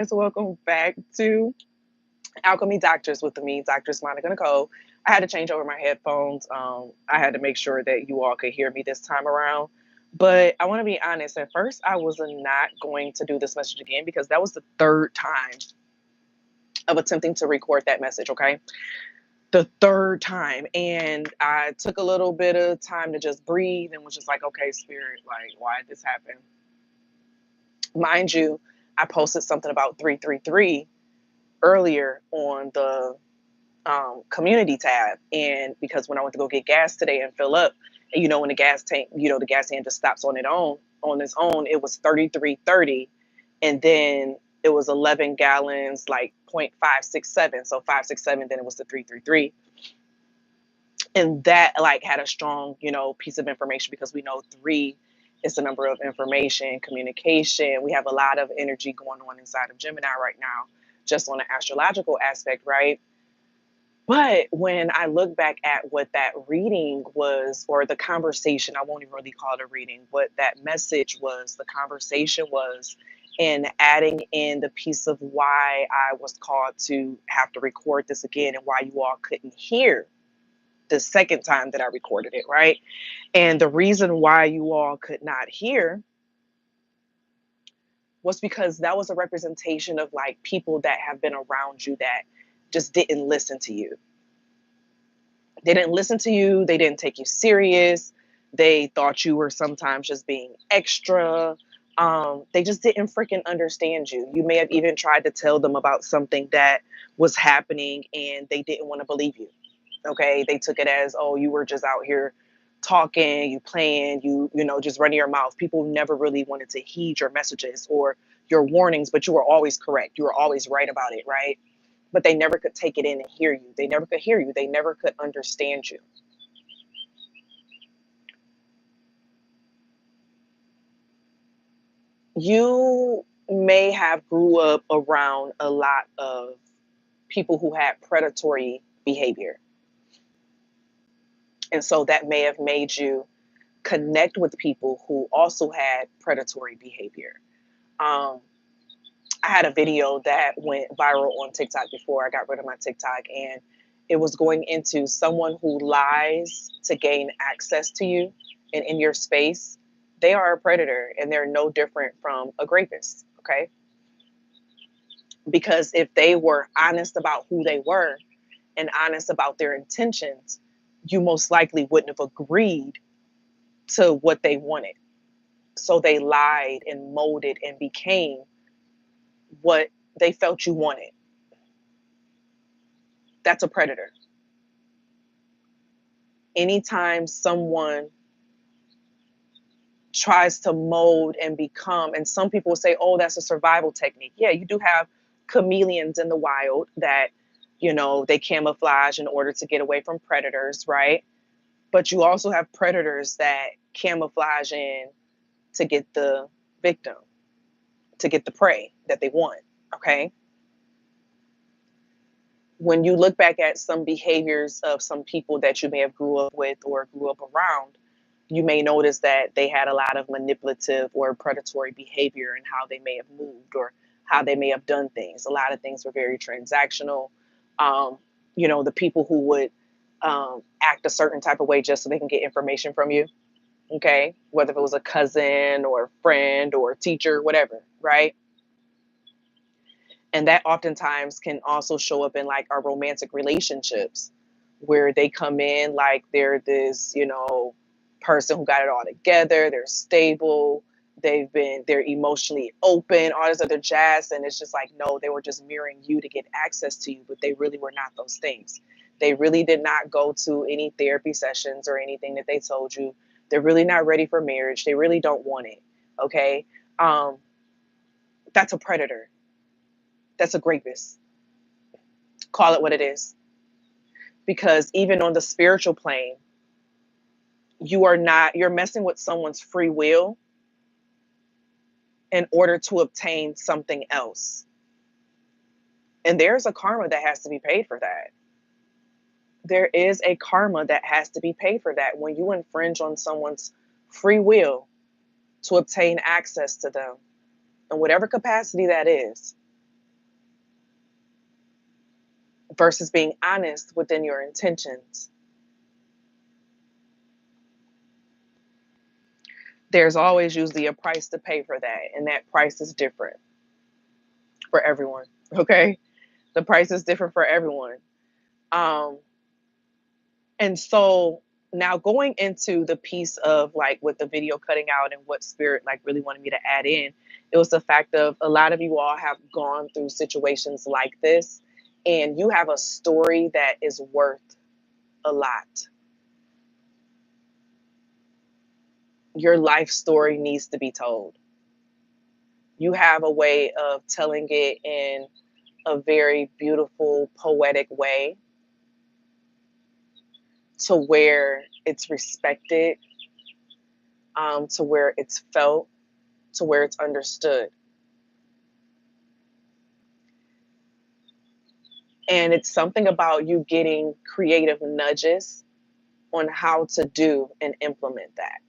So welcome back to Alchemy Doctress with me, Doctress Monica Nicole. I had to change over my headphones. I had to make sure that you all could hear me this time around. But I want to be honest, at first I was not going to do this message again because that was the third time of attempting to record that message, okay? The third time. And I took a little bit of time to just breathe and was just like, okay, spirit, like, why did this happen? Mind you, I posted something about 333 earlier on the community tab, and because when I went to go get gas today and fill up, and when the gas tank, the gas tank just stops on its own, it was 33.30, and then it was 11 gallons, like 0.567, so 567, then it was the 333, and that like had a strong piece of information because we know three is the number of information, communication. We have a lot of energy going on inside of Gemini right now, just on an astrological aspect, right? But when I look back at what that reading was, or the conversation, I won't even really call it a reading, what that message was, the conversation was, and adding in the piece of why I was called to have to record this again and why you all couldn't hear the second time that I recorded it, right? And the reason why you all could not hear was because that was a representation of like people that have been around you that just didn't listen to you. They didn't listen to you. They didn't take you serious. They thought you were sometimes just being extra. They just didn't freaking understand you. You may have even tried to tell them about something that was happening and they didn't want to believe you. Okay. They took it as, oh, you were just out here talking, you playing, just running your mouth. People never really wanted to heed your messages or your warnings, but you were always correct. You were always right about it, right? But they never could take it in and hear you. They never could hear you. They never could understand you. You may have grew up around a lot of people who had predatory behavior. And so that may have made you connect with people who also had predatory behavior. Um, I had a video that went viral on TikTok before I got rid of my TikTok, and it was going into someone who lies to gain access to you and in your space. They are a predator and they're no different from a rapist, okay? Because if they were honest about who they were and honest about their intentions, you most likely wouldn't have agreed to what they wanted. So they lied and molded and became what they felt you wanted. That's a predator. Anytime someone tries to mold and become, and some people will say, oh, that's a survival technique. Yeah, you do have chameleons in the wild that, they camouflage in order to get away from predators, right? But you also have predators that camouflage in to get the victim, to get the prey that they want, okay? When you look back at some behaviors of some people that you may have grew up with or grew up around, you may notice that they had a lot of manipulative or predatory behavior in how they may have moved or how they may have done things. A lot of things were very transactional. Um, the people who would act a certain type of way just so they can get information from you, okay? Whether it was a cousin or a friend or a teacher, whatever, right? And that oftentimes can also show up in like our romantic relationships where they come in like they're this, person who got it all together, they're stable, they're emotionally open, all this other jazz. And it's just like, no, they were just mirroring you to get access to you, but they really were not those things. They really did not go to any therapy sessions or anything that they told you. They're really not ready for marriage. They really don't want it. Okay. Um, that's a predator. That's a rapist. Call it what it is. Because even on the spiritual plane, you're messing with someone's free will in order to obtain something else. And there's a karma that has to be paid for that. There is a karma that has to be paid for that when you infringe on someone's free will to obtain access to them in whatever capacity that is. versus being honest within your intentions. There's always usually a price to pay for that, and that price is different for everyone. Okay, the price is different for everyone. Um, and so now going into the piece of like with the video cutting out and what spirit like really wanted me to add in, it was the fact of a lot of you all have gone through situations like this, and you have a story that is worth a lot. Your life story needs to be told. You have a way of telling it in a very beautiful, poetic way to where it's respected, to where it's felt, to where it's understood. And it's something about you getting creative nudges on how to do and implement that.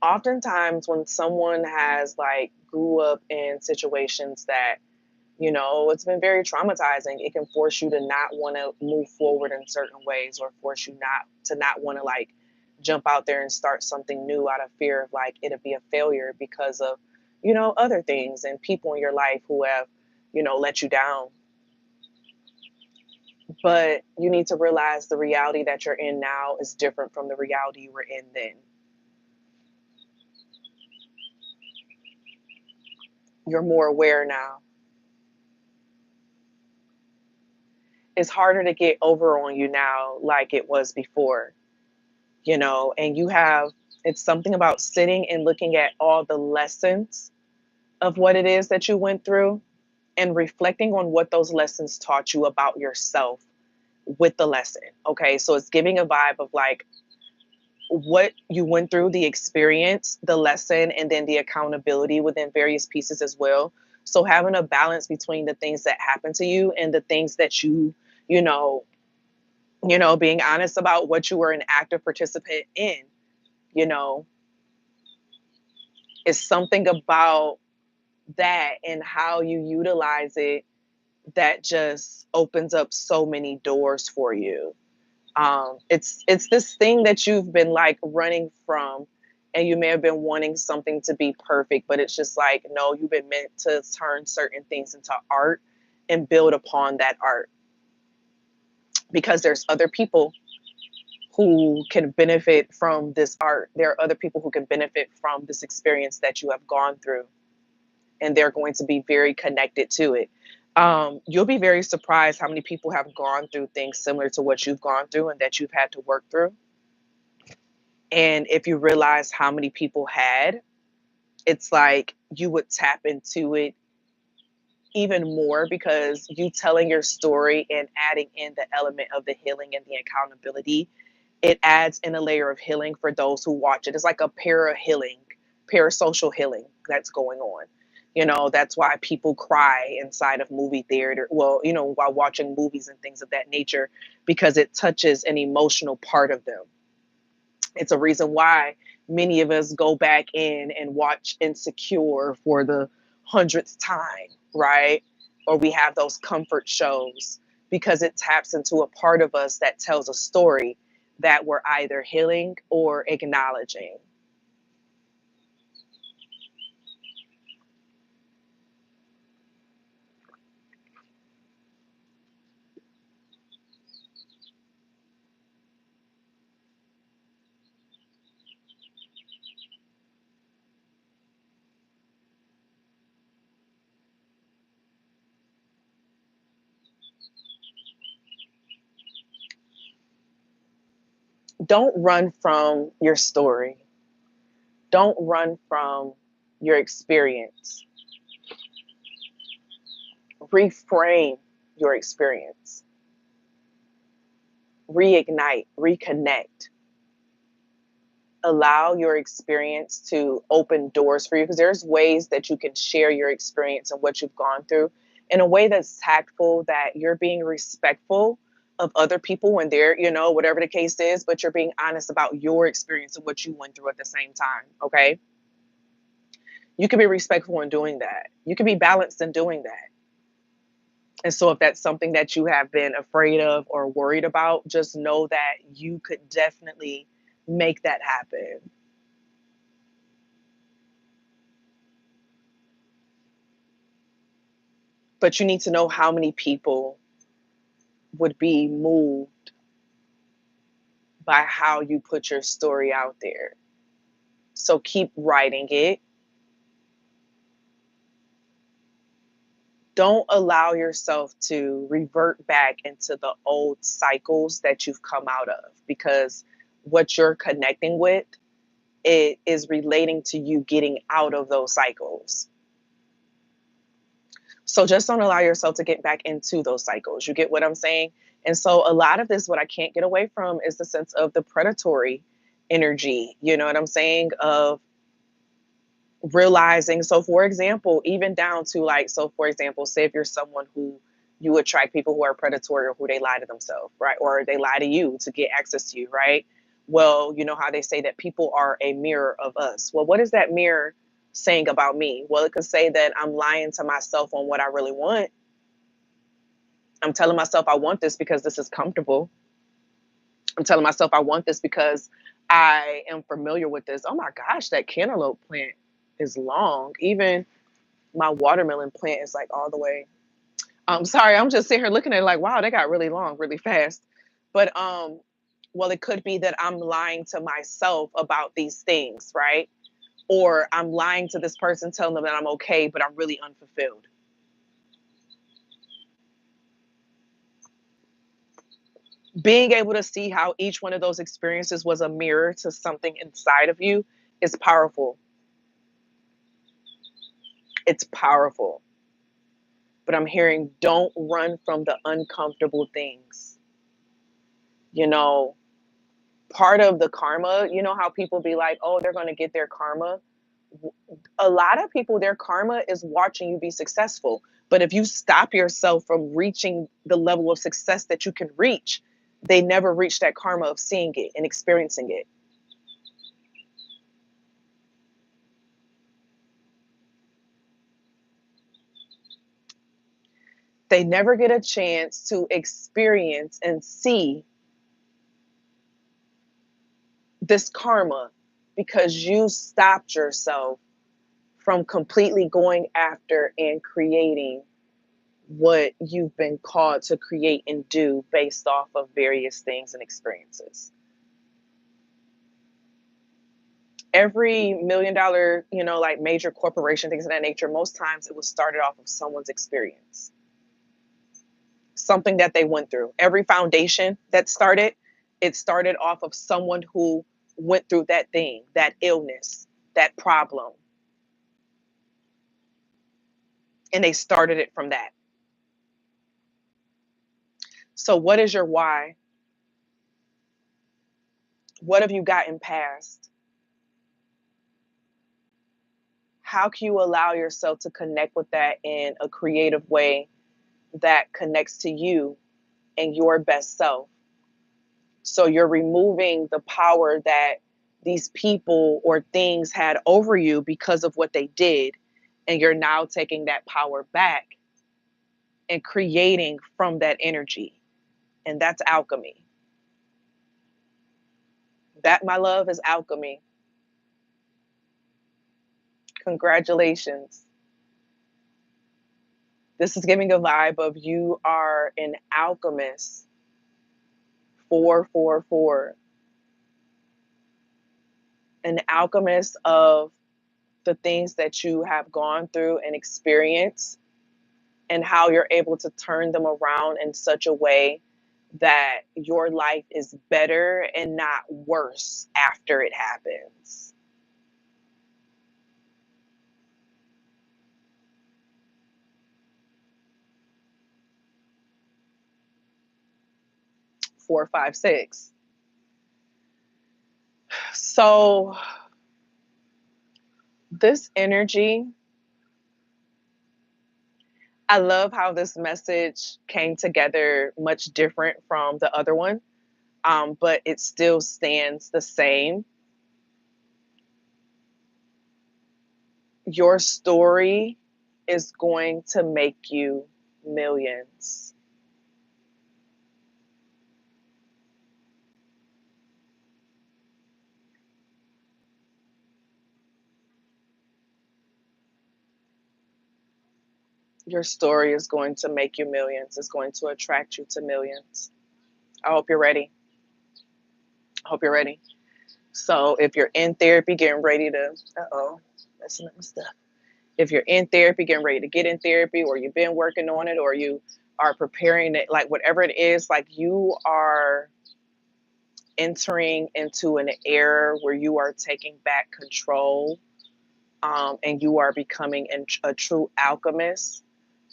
Oftentimes, when someone has like grew up in situations that, it's been very traumatizing, it can force you to not want to move forward in certain ways, or force you not want to like jump out there and start something new out of fear of like it'll be a failure because of, other things and people in your life who have, let you down. But you need to realize the reality that you're in now is different from the reality you were in then. You're more aware now. It's harder to get over on you now like it was before, and it's something about sitting and looking at all the lessons of what it is that you went through and reflecting on what those lessons taught you about yourself with the lesson. Okay. So it's giving a vibe of like what you went through, the experience, the lesson, and then the accountability within various pieces as well. So having a balance between the things that happen to you and the things that you know, being honest about what you were an active participant in, you know, is something about that and how you utilize it that just opens up so many doors for you. It's this thing that you've been like running from, and you may have been wanting something to be perfect, but it's just like, no, you've been meant to turn certain things into art and build upon that art, because there's other people who can benefit from this art. There are other people who can benefit from this experience that you have gone through, and they're going to be very connected to it. You'll be very surprised how many people have gone through things similar to what you've gone through and that you've had to work through. And if you realize how many people had, it's like you would tap into it even more, because you telling your story and adding in the element of the healing and the accountability, it adds in a layer of healing for those who watch it. It's like a healing, parasocial healing that's going on. That's why people cry inside of movie theater. Well, while watching movies and things of that nature, because it touches an emotional part of them. It's a reason why many of us go back in and watch Insecure for the 100th time, right? Or we have those comfort shows, because it taps into a part of us that tells a story that we're either healing or acknowledging. Don't run from your story. Don't run from your experience. Reframe your experience. Reignite, reconnect. Allow your experience to open doors for you, because there's ways that you can share your experience and what you've gone through in a way that's tactful, that you're being respectful of other people when they're, whatever the case is, but you're being honest about your experience and what you went through at the same time. Okay. You can be respectful in doing that. You can be balanced in doing that. And so if that's something that you have been afraid of or worried about, just know that you could definitely make that happen. But you need to know how many people would be moved by how you put your story out there. So keep writing it. Don't allow yourself to revert back into the old cycles that you've come out of, because what you're connecting with, it is relating to you getting out of those cycles. So just don't allow yourself to get back into those cycles. You get what I'm saying? And so a lot of this, what I can't get away from is the sense of the predatory energy. You know what I'm saying? Of realizing. So for example, even down to like, so for example, say if you're someone who you attract people who are predatory or who they lie to themselves, right? Or they lie to you to get access to you, right? Well, you know how they say that people are a mirror of us. Well, what is that mirror saying about me? Well, it could say that I'm lying to myself on what I really want. I'm telling myself I want this because this is comfortable. I'm telling myself I want this because I am familiar with this. Oh my gosh, that cantaloupe plant is long. Even my watermelon plant is like all the way. Sorry, I'm just sitting here looking at it like, wow, they got really long, really fast. But well, it could be that I'm lying to myself about these things, right? Or I'm lying to this person, telling them that I'm okay, but I'm really unfulfilled. Being able to see how each one of those experiences was a mirror to something inside of you is powerful. It's powerful. But I'm hearing, don't run from the uncomfortable things. You know, part of the karma, you know how people be like, oh, they're going to get their karma. A lot of people, their karma is watching you be successful. But if you stop yourself from reaching the level of success that you can reach, they never reach that karma of seeing it and experiencing it. They never get a chance to experience and see this karma because you stopped yourself from completely going after and creating what you've been called to create and do based off of various things and experiences. Every $1 million, you know, like major corporation, things of that nature, most times it was started off of someone's experience, something that they went through. Every foundation that started, it started off of someone who went through that thing, that illness, that problem. And they started it from that. So, what is your why? What have you gotten past? How can you allow yourself to connect with that in a creative way that connects to you and your best self? So you're removing the power that these people or things had over you because of what they did. And you're now taking that power back and creating from that energy. And that's alchemy. That, my love, is alchemy. Congratulations. This is giving a vibe of you are an alchemist. 444. An alchemist of the things that you have gone through and experienced, and how you're able to turn them around in such a way that your life is better and not worse after it happens. Four, five, six. So, this energy, I love how this message came together much different from the other one, but it still stands the same. Your story is going to make you millions. Your story is going to make you millions. It's going to attract you to millions. I hope you're ready. I hope you're ready. So if you're in therapy, getting ready to, messing up my stuff. If you're in therapy, getting ready to get in therapy, or you've been working on it, or you are preparing it, like whatever it is, like you are entering into an era where you are taking back control, and you are becoming a true alchemist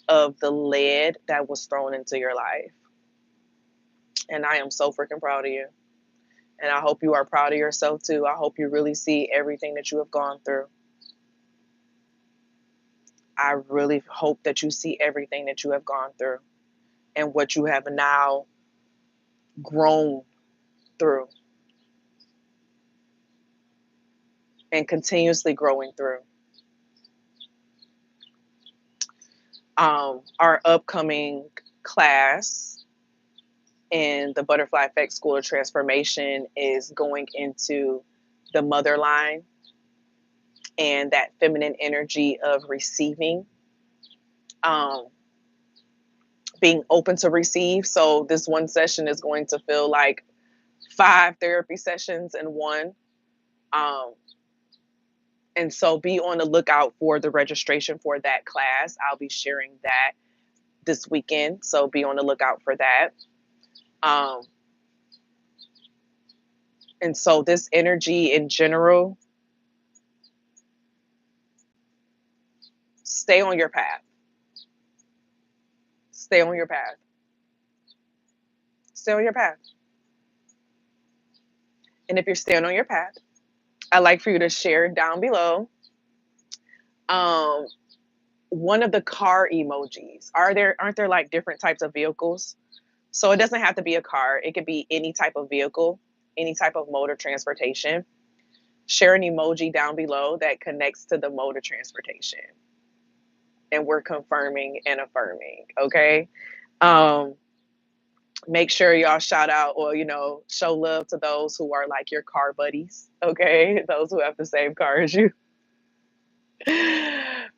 of the lead that was thrown into your life. And I am so freaking proud of you. And I hope you are proud of yourself too. I hope you really see everything that you have gone through. I really hope that you see everything that you have gone through and what you have now grown through and continuously growing through. Our upcoming class in the Butterfly Effect School of Transformation is going into the mother line and that feminine energy of receiving, um, being open to receive. So this one session is going to feel like 5 therapy sessions in one. Um, and so be on the lookout for the registration for that class. I'll be sharing that this weekend. So be on the lookout for that. Um, and so this energy in general, stay on your path. Stay on your path. Stay on your path. And if you're staying on your path, I'd like for you to share down below um, one of the car emojis. Aren't there like different types of vehicles? So it doesn't have to be a car. It could be any type of vehicle, any type of mode of transportation. Share an emoji down below that connects to the mode of transportation. And we're confirming and affirming, okay? Um, Make sure y'all shout out or, show love to those who are like your car buddies, okay? Those who have the same car as you.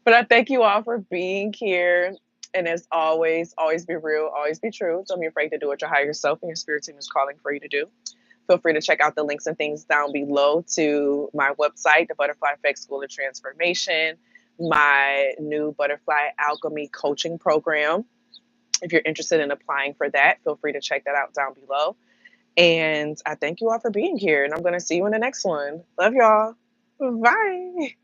But I thank you all for being here. And as always, always be real, always be true. Don't be afraid to do what your higher self and your spirit team is calling for you to do. Feel free to check out the links and things down below to my website, the Butterfly Effect School of Transformation, my new Butterfly Alchemy coaching program. If you're interested in applying for that, feel free to check that out down below. And I thank you all for being here. And I'm going to see you in the next one. Love y'all. Bye.